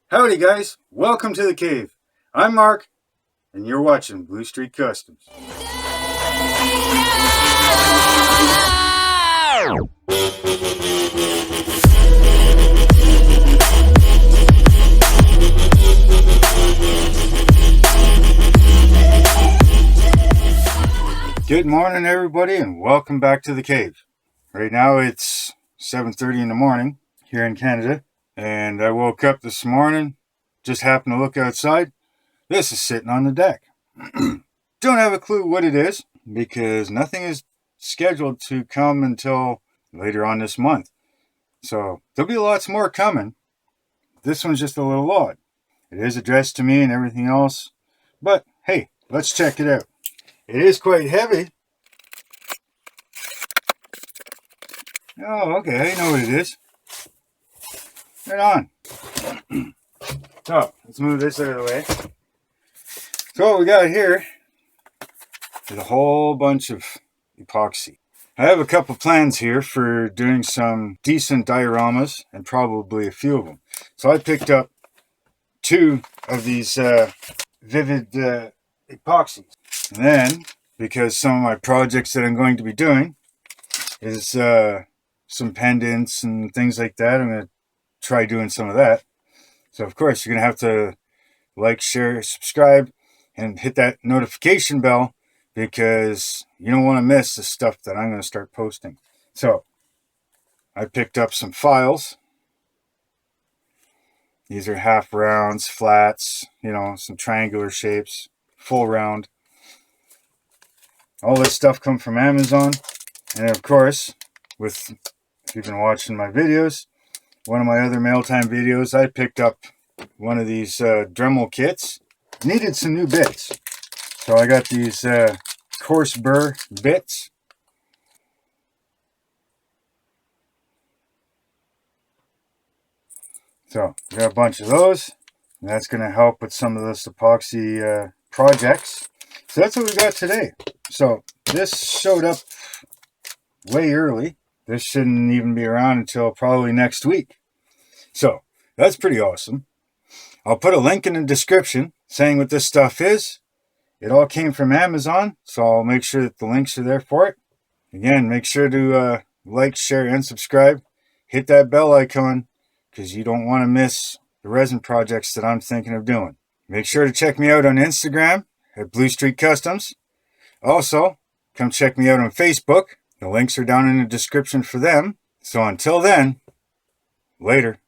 Howdy guys, welcome to the cave. I'm Mark, and you're watching Blue Street Customs. Good morning everybody, and welcome back to the cave. Right now it's 7:30 in the morning here in Canada, and I woke up this morning, just happened to look outside. This is sitting on the deck. Don't have a clue what it is, because nothing is scheduled to come until later on this month. So there'll be lots more coming. This one's just a little odd. It is addressed to me and everything else, but hey, let's check it out. It is quite heavy. Oh, okay, I know what it is. Right on. So, let's move this out of the way. So what we got here is a whole bunch of epoxy. I have a couple plans here for doing some decent dioramas, and probably a few of them. So I picked up two of these VViViD epoxies. And then, because some of my projects that I'm going to be doing is some pendants and things like that, I'm going to try doing some of that. So of course you're going to have to like, share, subscribe, and hit that notification bell, because you don't want to miss the stuff that I'm going to start posting. So I picked up some files. These are half rounds, flats, some triangular shapes, full round. All this stuff comes from Amazon. And of course, if you've been watching my videos, one of my other mail time videos, I picked up one of these Dremel kits. Needed some new bits. So I got these coarse burr bits. So I got a bunch of those. And that's going to help with some of this epoxy projects. So that's what we got today. So this showed up way early. This shouldn't even be around until probably next week. So that's pretty awesome. I'll put a link in the description saying what this stuff is. It all came from Amazon, so I'll make sure that the links are there for it. Again, make sure to like, share, and subscribe. Hit that bell icon, because you don't want to miss the resin projects that I'm thinking of doing. Make sure to check me out on Instagram at Blue Street Customs. Also, come check me out on Facebook. The links are down in the description for them. So until then, later.